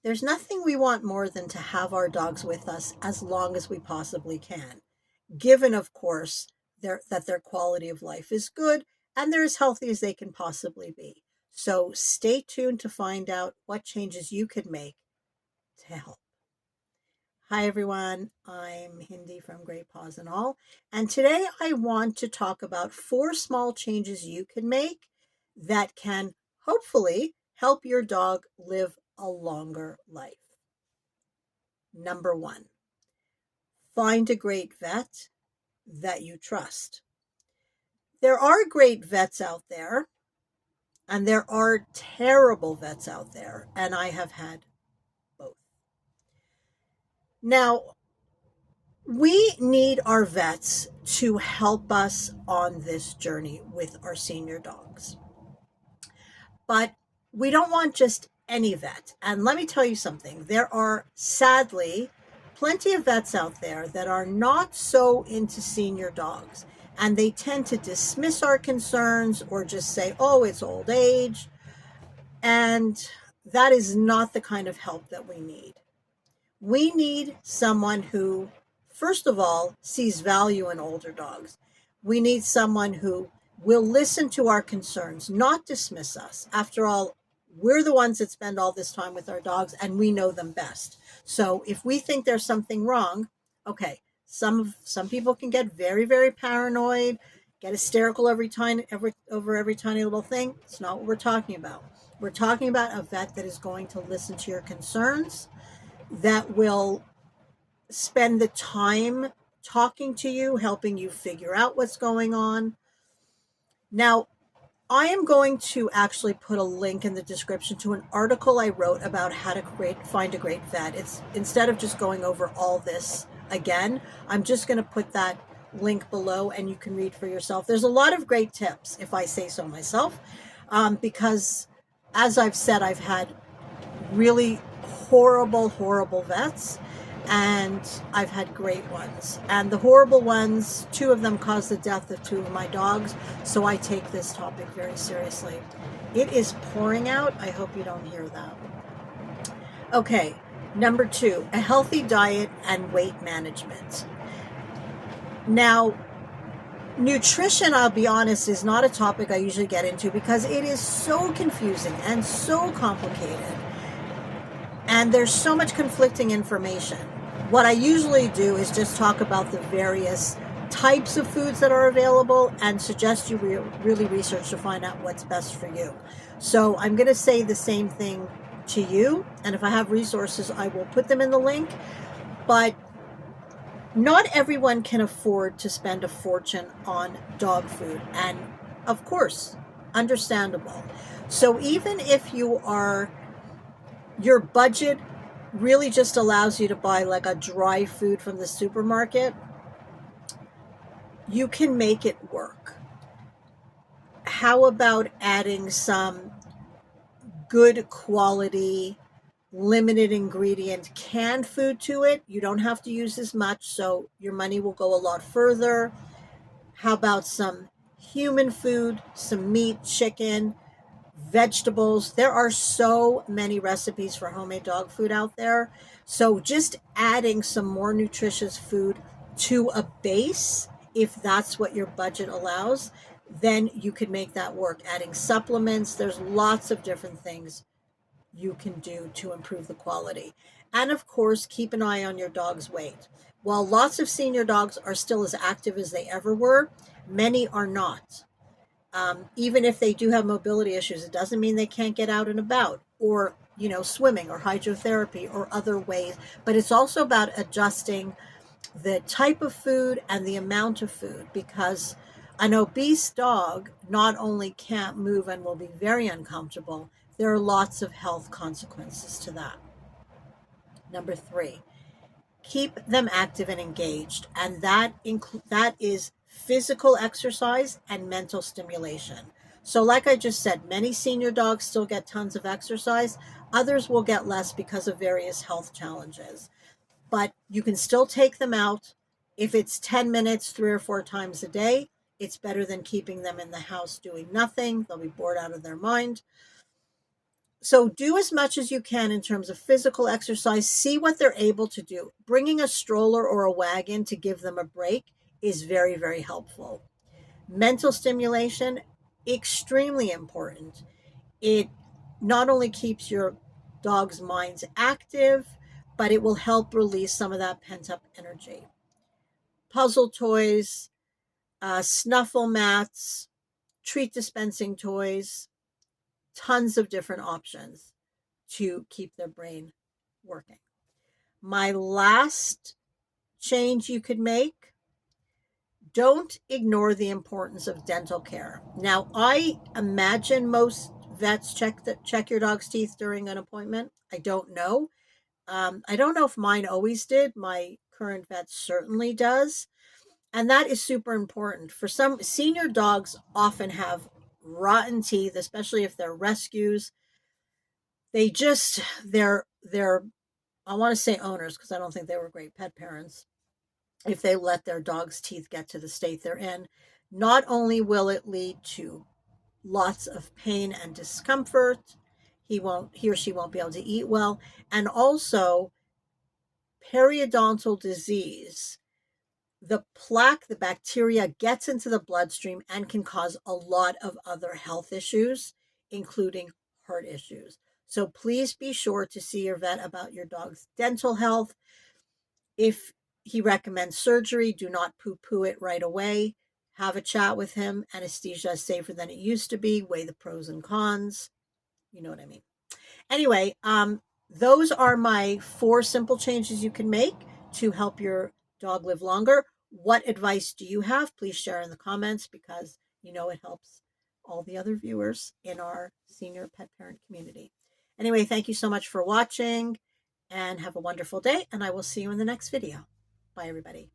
There's nothing we want more than to have our dogs with us as long as we possibly can, given, of course, that their quality of life is good and they're as healthy as they can possibly be. So stay tuned to find out what changes you could make to help. Hi, everyone. I'm Hindi from Great Paws and All. And today I want to talk about 4 small changes you can make that can hopefully help your dog live a longer life. Number 1, find a great vet that you trust. There are great vets out there, and there are terrible vets out there, and I have had both. Now, we need our vets to help us on this journey with our senior dogs. But we don't want just any vet. And let me tell you something, there are sadly plenty of vets out there that are not so into senior dogs. And they tend to dismiss our concerns or just say, oh, it's old age. And that is not the kind of help that we need. We need someone who, first of all, sees value in older dogs. We need someone who will listen to our concerns, not dismiss us. After all, we're the ones that spend all this time with our dogs and we know them best. So if we think there's something wrong, okay, some people can get very, very paranoid, get hysterical over every tiny little thing. It's not what we're talking about. We're talking about a vet that is going to listen to your concerns, that will spend the time talking to you, helping you figure out what's going on. Now, I am going to actually put a link in the description to an article I wrote about how to find a great vet. It's instead of just going over all this again, I'm just going to put that link below and you can read for yourself. There's a lot of great tips, if I say so myself, because as I've said, I've had really horrible vets, and I've had great ones. And the horrible ones, 2 of them caused the death of 2 of my dogs, so I take this topic very seriously. It is pouring out. I hope you don't hear that. Okay, number 2, a healthy diet and weight management. Now, nutrition, I'll be honest, is not a topic I usually get into because it is so confusing and so complicated. And there's so much conflicting information. What I usually do is just talk about the various types of foods that are available and suggest you really research to find out what's best for you. So I'm going to say the same thing to you. And if I have resources, I will put them in the link. But not everyone can afford to spend a fortune on dog food. And of course, understandable. So even if your budget really just allows you to buy like a dry food from the supermarket, you can make it work. How about adding some good quality, limited ingredient canned food to it? You don't have to use as much, so your money will go a lot further. How about some human food, some meat, chicken, vegetables? There are so many recipes for homemade dog food out there. So just adding some more nutritious food to a base, if that's what your budget allows, then you can make that work. Adding supplements, there's lots of different things you can do to improve the quality. And of course, keep an eye on your dog's weight. While lots of senior dogs are still as active as they ever were, many are not. Even if they do have mobility issues, it doesn't mean they can't get out and about or, swimming or hydrotherapy or other ways. But it's also about adjusting the type of food and the amount of food, because an obese dog not only can't move and will be very uncomfortable, there are lots of health consequences to that. Number 3, keep them active and engaged, and that is physical exercise and mental stimulation. So like I just said, many senior dogs still get tons of exercise. Others will get less because of various health challenges. But you can still take them out. If it's 10 minutes 3 or 4 times a day, it's better than keeping them in the house doing nothing. They'll be bored out of their mind. So do as much as you can in terms of physical exercise. See what they're able to do. Bringing a stroller or a wagon to give them a break is very, very helpful. Mental stimulation, extremely important. It not only keeps your dog's minds active, but it will help release some of that pent up energy. Puzzle toys, snuffle mats, treat dispensing toys, tons of different options to keep their brain working. My last change you could make, don't ignore the importance of dental care. Now, I imagine most vets check your dog's teeth during an appointment. I don't know. I don't know if mine always did. My current vet certainly does. And that is super important. For some senior dogs often have rotten teeth, especially if they're rescues. They just they're I want to say owners because I don't think they were great pet parents if they let their dog's teeth get to the state they're in. Not only will it lead to lots of pain and discomfort, he or she won't be able to eat well, and also periodontal disease. The plaque, the bacteria gets into the bloodstream and can cause a lot of other health issues, including heart issues. So please be sure to see your vet about your dog's dental health. If he recommends surgery, do not poo poo it right away. Have a chat with him. Anesthesia is safer than it used to be. Weigh the pros and cons. You know what I mean. Anyway, those are my 4 simple changes you can make to help your dog live longer. What advice do you have? Please share in the comments because it helps all the other viewers in our senior pet parent community. Anyway, thank you so much for watching and have a wonderful day, and I will see you in the next video. Bye, everybody.